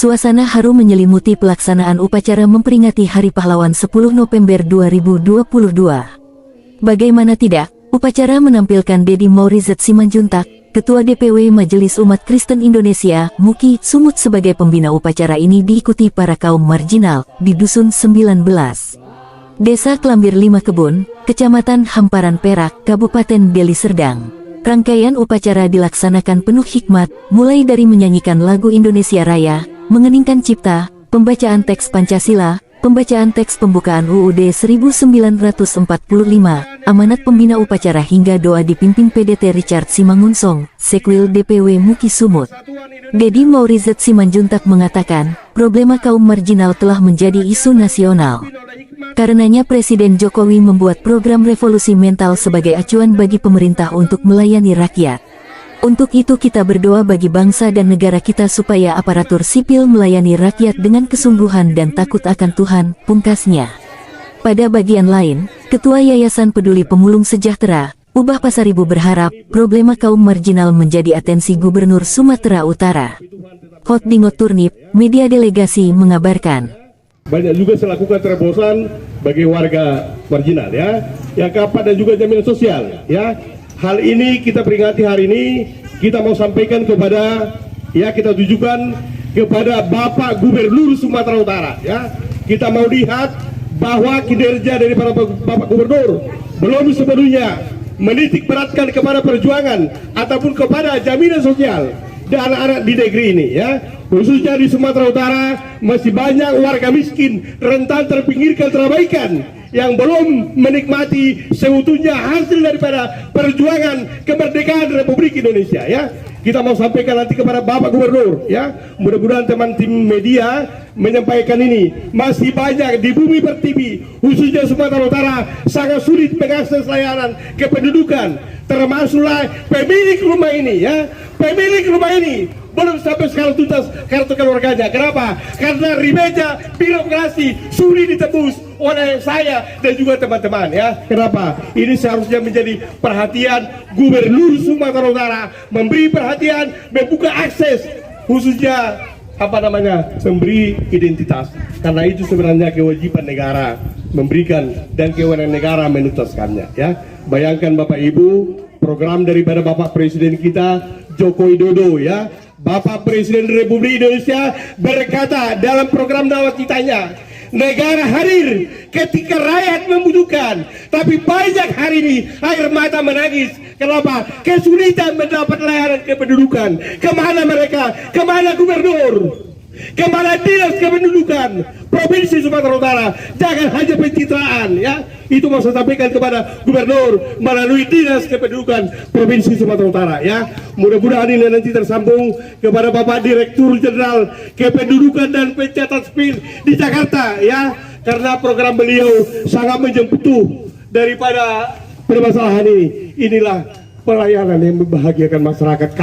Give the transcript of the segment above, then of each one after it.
Suasana haru menyelimuti pelaksanaan upacara memperingati Hari Pahlawan 10 November 2022. Bagaimana tidak, upacara menampilkan Deddy Maurizat Simanjuntak, Ketua DPW Majelis Umat Kristen Indonesia, MUKI, Sumut sebagai pembina upacara ini diikuti para kaum marginal di Dusun 19. Desa Klambir 5 Kebun, Kecamatan Hamparan Perak, Kabupaten Deli Serdang. Rangkaian upacara dilaksanakan penuh hikmat, mulai dari menyanyikan lagu Indonesia Raya, mengeningkan cipta, pembacaan teks Pancasila, pembacaan teks pembukaan UUD 1945, amanat pembina upacara hingga doa dipimpin PDT Richard Simangunsong, Sekwil DPW MUKI Sumut. Deddy Maurizat Simanjuntak mengatakan, problema kaum marginal telah menjadi isu nasional. Karenanya Presiden Jokowi membuat program revolusi mental sebagai acuan bagi pemerintah untuk melayani rakyat. Untuk itu kita berdoa bagi bangsa dan negara kita supaya aparatur sipil melayani rakyat dengan kesungguhan dan takut akan Tuhan, pungkasnya. Pada bagian lain, Ketua Yayasan Peduli Pemulung Sejahtera, Ubah Pasaribu berharap problema kaum marginal menjadi atensi Gubernur Sumatera Utara. Hot Dingot Turnip, media delegasi mengabarkan. Banyak juga melakukan terobosan bagi warga marginal ya, yang kapan dan juga jaminan sosial ya. Hal ini kita peringati hari ini, kita mau sampaikan kepada ya, kita tujukan kepada Bapak Gubernur Sumatera Utara ya. Kita mau lihat bahwa kinerja dari para Bapak Gubernur belum sepenuhnya menitik beratkan kepada perjuangan ataupun kepada jaminan sosial dan anak-anak di negeri ini ya. Khususnya di Sumatera Utara masih banyak warga miskin, rentan terpinggirkan terabaikan, yang belum menikmati seutuhnya hasil daripada perjuangan kemerdekaan Republik Indonesia ya. Kita mau sampaikan nanti kepada Bapak Gubernur ya. Mudah-mudahan teman tim media menyampaikan ini. Masih banyak di bumi pertiwi, khususnya Sumatera Utara, sangat sulit mengakses layanan kependudukan, termasuklah pemilik rumah ini ya. Pemilik rumah ini belum sampai sekarang tuntas kartu keluarganya. Kenapa? Karena ribetnya birokrasi sulit ditebus oleh saya dan juga teman-teman ya. Kenapa? Ini seharusnya menjadi perhatian Gubernur Sumatera Utara, memberi perhatian, membuka akses, khususnya memberi identitas. Karena itu sebenarnya kewajiban negara memberikan dan kewenangan negara menuntaskannya ya. Bayangkan Bapak Ibu, program daripada Bapak Presiden kita Joko Widodo ya. Bapak Presiden Republik Indonesia berkata dalam program nawacitanya, negara hadir ketika rakyat membutuhkan, tapi banyak hari ini air mata menangis. Kenapa? Kesulitan mendapat layanan kependudukan. Kemana mereka? Kemana gubernur? Kemana dinas kependudukan Provinsi Sumatera Utara? Jangan hanya pencitraan ya. Itu mau saya sampaikan kepada gubernur melalui dinas kependudukan Provinsi Sumatera Utara ya. Mudah-mudahan ini nanti tersambung kepada Bapak Direktur Jenderal Kependudukan dan Pencatatan Sipil di Jakarta ya. Karena program beliau sangat menjemputuh daripada permasalahan ini. Inilah pelayanan yang membahagiakan masyarakat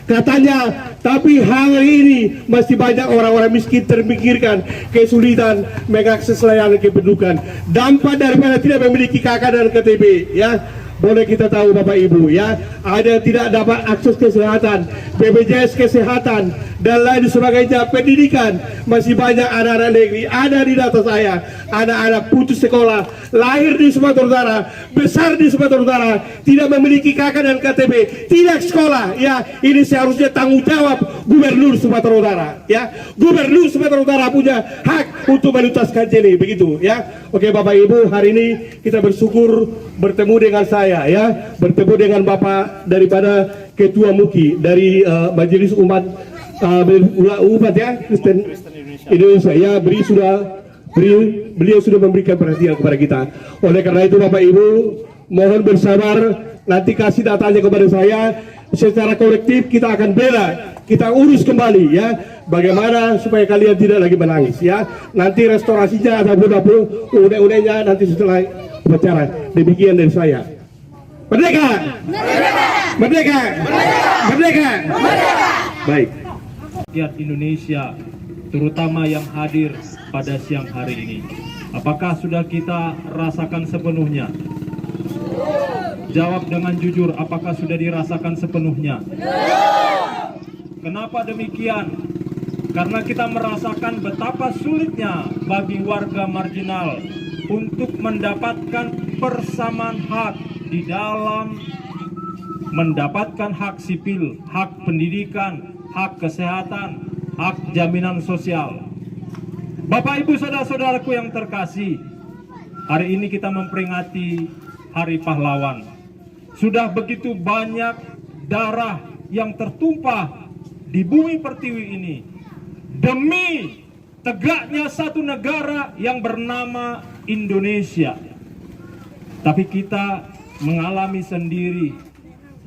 katanya, tapi hari ini masih banyak orang-orang miskin terpinggirkan, kesulitan mengakses layanan kependudukan, dampak daripada tidak memiliki KK dan KTP ya. Boleh kita tahu Bapak Ibu ya, ada tidak dapat akses kesehatan, BPJS kesehatan dan lain sebagainya, pendidikan. Masih banyak anak-anak negeri, ada di data saya, anak-anak putus sekolah, lahir di Sumatera Utara, besar di Sumatera Utara, tidak memiliki KK dan KTP, tidak sekolah ya. Ini seharusnya tanggung jawab Gubernur Sumatera Utara ya. Gubernur Sumatera Utara punya hak untuk menuntaskan ini, begitu ya. Oke Bapak Ibu, hari ini kita bersyukur bertemu dengan saya ya, bertemu dengan Bapak daripada Ketua MUKI dari Majelis Umat ya Kristen Indonesia ya. Beliau sudah memberikan perhatian kepada kita. Oleh karena itu Bapak Ibu mohon bersabar, nanti kasih datanya kepada saya. Secara kolektif kita akan bela, kita urus kembali ya, bagaimana supaya kalian tidak lagi menangis ya. Nanti restorasinya ada dapur une-unenya nanti setelah upacara. Demikian dari saya. Merdeka! Merdeka! Merdeka! Merdeka! Merdeka! Baik. Rakyat Indonesia, terutama yang hadir pada siang hari ini, apakah sudah kita rasakan sepenuhnya? Jawab dengan jujur, apakah sudah dirasakan sepenuhnya? Kenapa demikian? karena kita merasakan betapa sulitnya bagi warga marginal untuk mendapatkan persamaan hak di dalam mendapatkan hak sipil, hak pendidikan, hak kesehatan, hak jaminan sosial. Bapak, Ibu, saudara-saudaraku yang terkasih, hari ini kita memperingati Hari Pahlawan. Sudah begitu banyak darah yang tertumpah di bumi pertiwi ini demi tegaknya satu negara yang bernama Indonesia. Tapi kita mengalami sendiri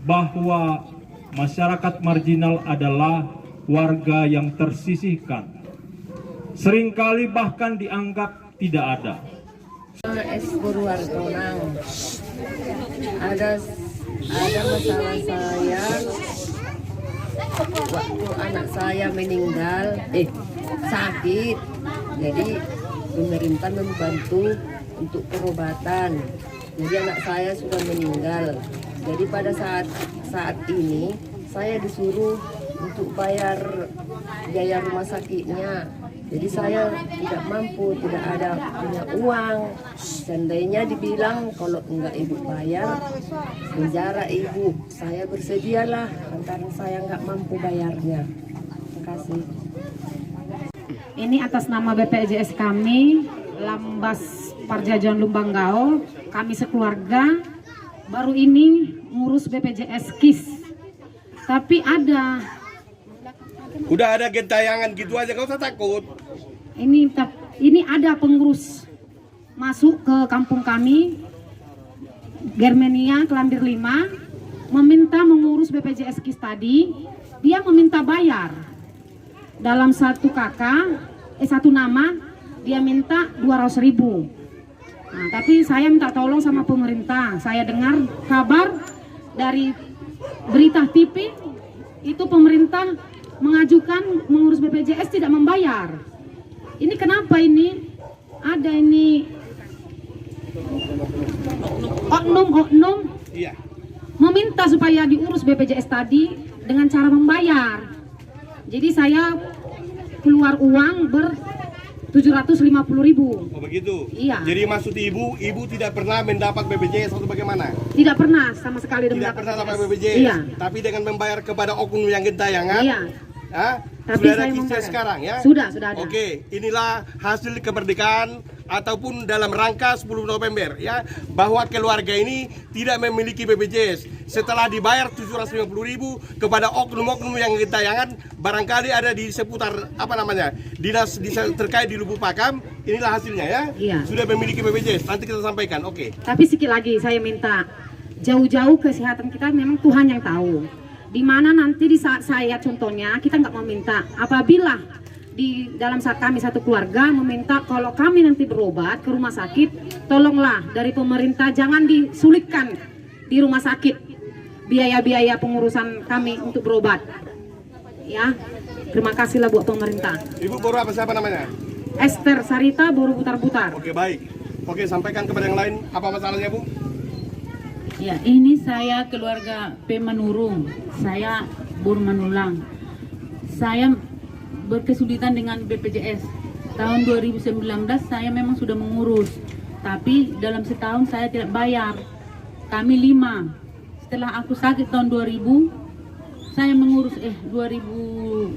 bahwa masyarakat marginal adalah warga yang tersisihkan. Seringkali bahkan dianggap tidak ada. Es Purwartonang. Ada masalah saya waktu anak saya meninggal, sakit. Jadi pemerintah membantu untuk perobatan. Jadi anak saya sudah meninggal. Jadi pada saat ini saya disuruh untuk bayar biaya rumah sakitnya. Jadi saya tidak mampu, tidak ada punya uang. Seandainya dibilang kalau enggak ibu bayar, penjara ibu. Saya bersedialah, karena saya enggak mampu bayarnya. Terima kasih. Ini atas nama BPJS kami, Lambas Parjajuan Lumbanggao, kami sekeluarga baru ini ngurus BPJS KIS. Tapi Udah ada gentayangan gitu aja, gak usah takut. Ini ada pengurus masuk ke kampung kami, Germania, Kelambir 5, meminta mengurus BPJS KIS tadi. Dia meminta bayar dalam satu nama, dia minta 200.000. Nah, tapi saya minta tolong sama pemerintah. Saya dengar kabar dari berita TV itu pemerintah mengajukan mengurus BPJS tidak membayar. Ini kenapa ini? Ada ini oknum meminta supaya diurus BPJS tadi dengan cara membayar. Jadi saya keluar uang 750.000. Oh begitu? Iya. Jadi maksud ibu tidak pernah mendapat BPJS atau bagaimana? Tidak pernah sama sekali Tidak pernah dapat BPJS. Iya. Tapi dengan membayar kepada oknum yang gentayangan. Iya. Tapi sudah ada saya kisah sekarang ya? Sudah ada. Oke, inilah hasil kemerdekaan ataupun dalam rangka 10 November ya, bahwa keluarga ini tidak memiliki BPJS. Setelah dibayar 750.000 kepada oknum-oknum yang gentayangan, barangkali ada di seputar dinas terkait di Lubuk Pakam, inilah hasilnya ya. Iya. Sudah memiliki BPJS. Nanti kita sampaikan. Oke. Tapi sikit lagi saya minta, jauh-jauh kesehatan kita memang Tuhan yang tahu. Di mana nanti di saat saya contohnya kita nggak meminta, apabila di dalam saat kami satu keluarga meminta kalau kami nanti berobat ke rumah sakit, tolonglah dari pemerintah jangan disulitkan di rumah sakit biaya-biaya pengurusan kami untuk berobat. Ya, terima kasihlah buat pemerintah. Ibu baru siapa namanya? Esther Sarita Boru Butar-Butar. Oke, baik. Oke, sampaikan kepada yang lain. Apa masalahnya, Bu? Ya, ini saya keluarga P. Manurung, saya Bur Manulang. Saya berkesulitan dengan BPJS. Tahun 2019 saya memang sudah mengurus, tapi dalam setahun saya tidak bayar. Kami 5. Setelah aku sakit tahun 2000, saya mengurus 2020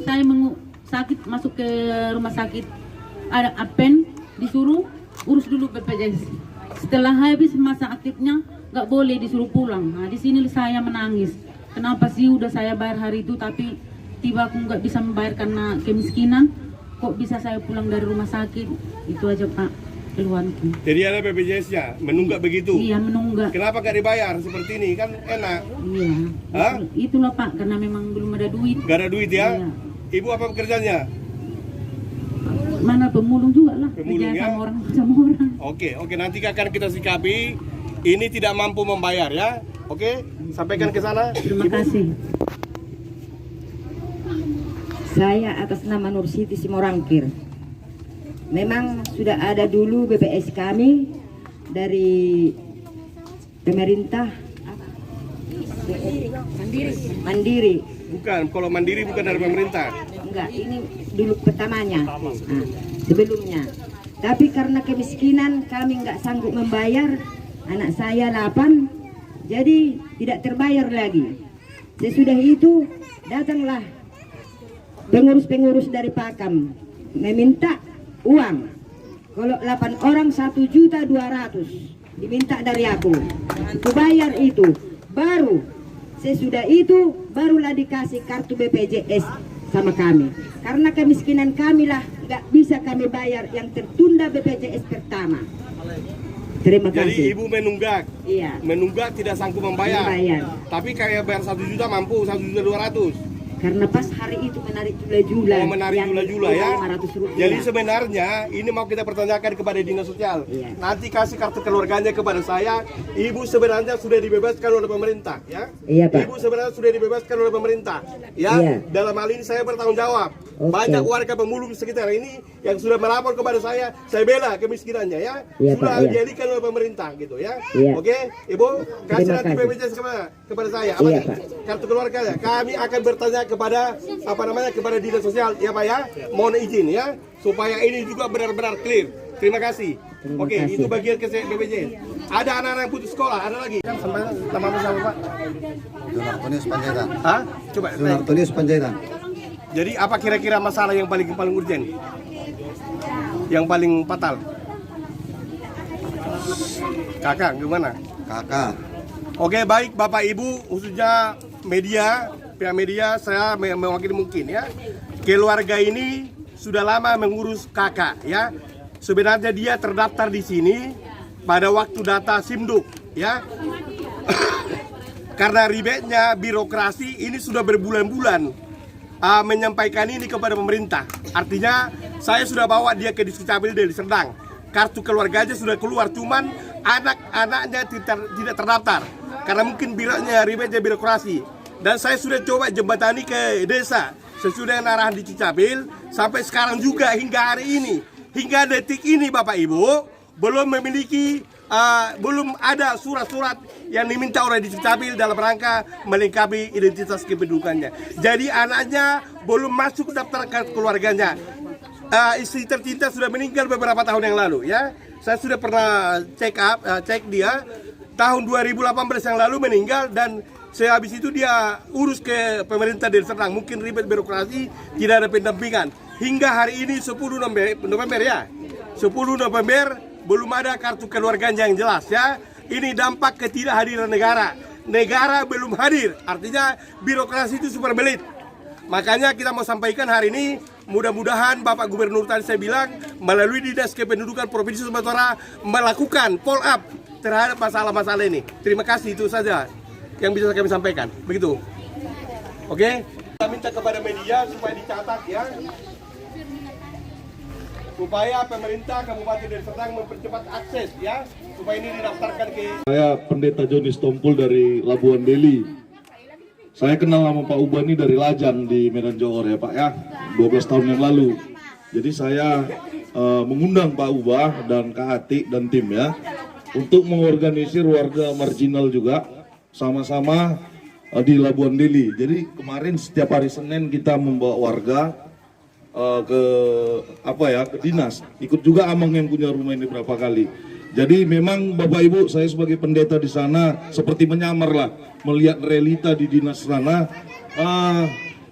saya sakit masuk ke rumah sakit, ada apen, disuruh urus dulu BPJS. Setelah habis masa aktifnya nggak boleh, disuruh pulang. Nah, di sini saya menangis. Kenapa sih udah saya bayar hari itu tapi tiba aku nggak bisa membayar karena kemiskinan? Kok bisa saya pulang dari rumah sakit? Itu aja Pak keluhanku. Jadi ada BPJS-nya, menunggak begitu? Iya, menunggak. Kenapa nggak dibayar seperti ini? Kan enak. Iya. Hah? Itulah Pak, karena memang belum ada duit. Nggak ada duit ya? Iya. Ibu apa pekerjaannya? Mana pemulung juga lah, Pemulung kerja ya? sama orang. Oke, nanti akan kita sikapi. Ini tidak mampu membayar ya. Oke, sampaikan ke sana. Terima Ibu. kasih. Saya atas nama Nur Siti Simorangkir. Memang sudah ada dulu BPS kami dari pemerintah Mandiri. Bukan, kalau mandiri bukan dari pemerintah. Enggak, ini dulu pertamanya. Nah, sebelumnya. Tapi karena kemiskinan kami nggak sanggup membayar, anak saya 8, jadi tidak terbayar lagi. Sesudah itu datanglah pengurus-pengurus dari Pakam meminta uang. Kalau 8 orang 1.200.000 diminta dari aku. Aku bayar itu. Baru sesudah itu barulah dikasih kartu BPJS sama kami. Karena kemiskinan kami lah nggak bisa kami bayar yang tertunda BPJS pertama. Terima kasih. Jadi ibu menunggak. Iya. Menunggak tidak sanggup membayar. Tapi kayak bayar 1 juta mampu, 1.200.000. Karena pas hari itu menarik jula-jula. Oh, menarik jula-jula ya. 500 rupiah. Jadi sebenarnya ini mau kita pertanyakan kepada dinas sosial. Iya. Nanti kasih kartu keluarganya kepada saya. Ibu sebenarnya sudah dibebaskan oleh pemerintah, ya. Iya, Pak. Ibu sebenarnya sudah dibebaskan oleh pemerintah, ya. Iya. Dalam hal ini saya bertanggung jawab. Oke. Banyak warga pemulung sekitar ini yang sudah melapor kepada saya bela kemiskinannya, ya. Iya, Sudah Pak, iya. dijadikan oleh pemerintah, gitu, ya. Iya. Oke, Ibu kasih Terima nanti kasih. BPJS kepada saya. Apa Iya, nih? Pak. Kartu keluarganya. Kami akan bertanya kepada kepada dinas sosial, ya Pak, ya. Mohon izin, ya, supaya ini juga benar-benar clear. Terima kasih. Oke, kasih. itu bagian BPJS. Ada anak-anak yang putus sekolah, ada lagi. Nama siapa, Pak? Donartonis Panjaitan. Hah? Coba. Donartonis Panjaitan. Jadi apa kira-kira masalah yang paling urgent? Yang paling fatal? Kakak, gimana? Kakak. Oke, baik Bapak Ibu, khususnya media, pihak media, saya mewakili mungkin, ya. Keluarga ini sudah lama mengurus kakak, ya. Sebenarnya dia terdaftar di sini pada waktu data Simduk, ya. Karena ribetnya birokrasi ini sudah berbulan-bulan menyampaikan ini kepada pemerintah. Artinya saya sudah bawa dia ke Dukcapil dari Serdang. Kartu keluarganya sudah keluar, cuman anak-anaknya tidak terdaftar karena mungkin ribetnya birokrasi. Dan saya sudah coba jembatani ke desa sesudah arahan di Cicapil, sampai sekarang juga hingga hari ini, hingga detik ini Bapak Ibu belum memiliki belum ada surat-surat yang diminta oleh Dukcapil dalam rangka melengkapi identitas kependudukannya. Jadi anaknya belum masuk daftar keluarganya. Istri tercinta sudah meninggal beberapa tahun yang lalu, ya. Saya sudah pernah cek dia tahun 2018 yang lalu meninggal, dan sehabis itu dia urus ke pemerintah Deli Serdang. Mungkin ribet birokrasi, tidak ada pendampingan. Hingga hari ini 10 November ya. 10 November belum ada kartu keluarganya yang jelas, ya. Ini dampak ketidakhadiran negara. Negara belum hadir, artinya birokrasi itu super belit. Makanya kita mau sampaikan hari ini, mudah-mudahan Bapak Gubernur tadi saya bilang melalui Dinas Kependudukan Provinsi Sumatera Utara melakukan follow up terhadap masalah-masalah ini. Terima kasih, itu saja yang bisa kami sampaikan. Begitu. Oke? Kita minta kepada media supaya dicatat, ya. Supaya pemerintah Kabupaten Deli Serdang mempercepat akses, ya. Supaya ini didaftarkan ke... Saya Pendeta Jonis Tompul dari Labuan Deli. Saya kenal sama Pak Ubani dari Lajang di Medan Johor, ya Pak, ya, 12 tahun yang lalu. Jadi saya mengundang Pak Ubah dan Kak Atik dan tim, ya, untuk mengorganisir warga marginal juga sama-sama di Labuan Deli. Jadi kemarin setiap hari Senin kita membawa warga ke dinas. Ikut juga Amang yang punya rumah ini berapa kali. Jadi memang Bapak Ibu, saya sebagai pendeta di sana seperti menyamar lah, melihat realita di dinas sana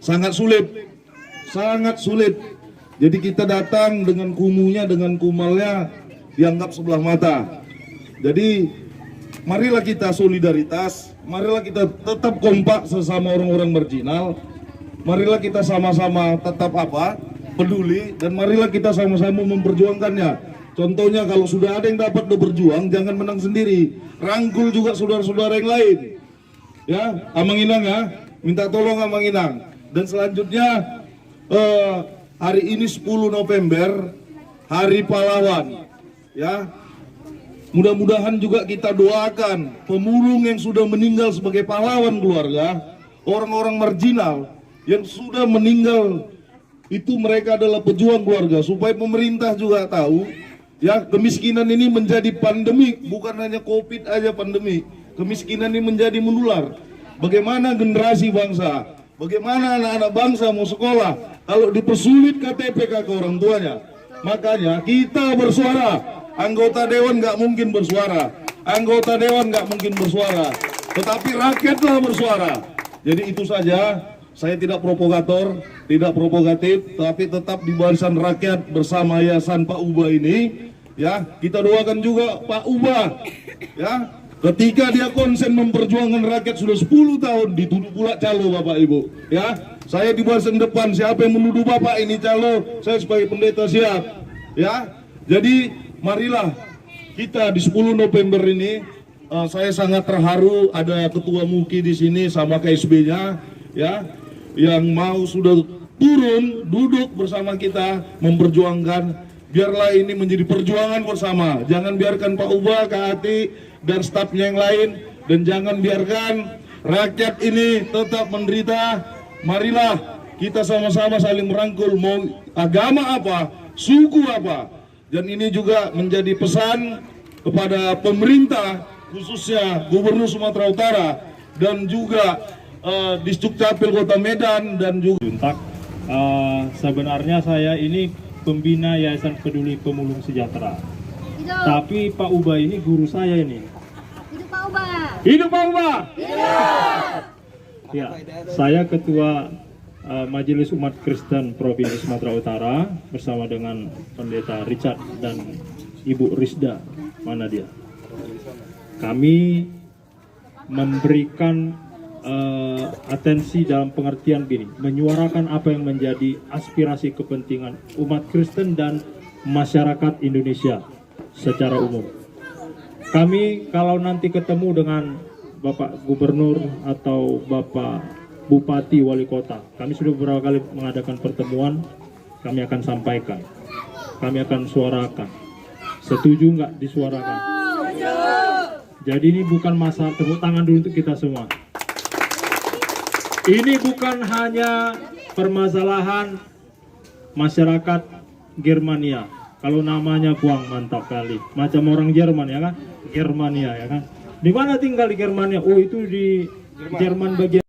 sangat sulit. Jadi kita datang dengan kumuhnya, dengan kumalnya dianggap sebelah mata. Jadi marilah kita solidaritas, marilah kita tetap kompak sesama orang-orang marginal, marilah kita sama-sama tetap peduli, dan marilah kita sama-sama memperjuangkannya. Contohnya kalau sudah ada yang dapat berjuang, jangan menang sendiri, rangkul juga saudara-saudara yang lain, ya. Amang Inang, ya, minta tolong Amang Inang. Dan selanjutnya hari ini 10 November, Hari Pahlawan, ya. Mudah-mudahan juga kita doakan pemulung yang sudah meninggal sebagai pahlawan keluarga, orang-orang marginal yang sudah meninggal itu, mereka adalah pejuang keluarga, supaya pemerintah juga tahu, ya, kemiskinan ini menjadi pandemi, bukan hanya COVID aja pandemi. Kemiskinan ini menjadi menular. Bagaimana generasi bangsa, Bagaimana anak-anak bangsa mau sekolah kalau dipersulit KTP ke orang tuanya? Makanya kita bersuara. Anggota dewan nggak mungkin bersuara. Anggota dewan nggak mungkin bersuara. Tetapi rakyatlah bersuara. Jadi itu saja. Saya tidak provokator, tidak provokatif, tapi tetap di barisan rakyat bersama Yayasan Pak Uba ini. Ya, kita doakan juga Pak Uba. Ya, ketika dia konsen memperjuangkan rakyat sudah 10 tahun, dituduh pula calo Bapak Ibu. Ya, saya di barisan depan, siapa yang menuduh Bapak ini calo, saya sebagai pendeta siap. Ya, jadi marilah kita di 10 November ini, saya sangat terharu ada Ketua MUKI di sini sama KSB-nya, ya, yang mau sudah turun duduk bersama kita memperjuangkan. Biarlah ini menjadi perjuangan bersama. Jangan biarkan Pak Uba, Kak Ati, dan stafnya yang lain, dan jangan biarkan rakyat ini tetap menderita. Marilah kita sama-sama saling merangkul, mau agama apa, suku apa. Dan ini juga menjadi pesan kepada pemerintah, khususnya Gubernur Sumatera Utara dan juga Disdukcapil Kota Medan dan juga Juntak. Sebenarnya saya ini pembina Yayasan Peduli Pemulung Sejahtera. Tapi Pak Uba ini guru saya ini. Hidup Pak Uba. Hidup Pak Uba. Ya, saya Ketua Majelis Umat Kristen Provinsi Sumatera Utara bersama dengan Pendeta Richard dan Ibu Rizda. Mana dia? Kami memberikan atensi dalam pengertian gini, menyuarakan apa yang menjadi aspirasi kepentingan umat Kristen dan masyarakat Indonesia secara umum. Kami kalau nanti ketemu dengan Bapak Gubernur atau Bapak Bupati Wali Kota, kami sudah beberapa kali mengadakan pertemuan, kami akan sampaikan, kami akan suarakan. Setuju nggak disuarakan? Jadi ini bukan masalah, tepuk tangan dulu untuk kita semua. Ini bukan hanya permasalahan masyarakat Germania. Kalau namanya Buang, mantap kali. Macam orang Jerman ya kan? Germania ya kan? Di mana tinggal di Germania? Oh itu di Jerman bagian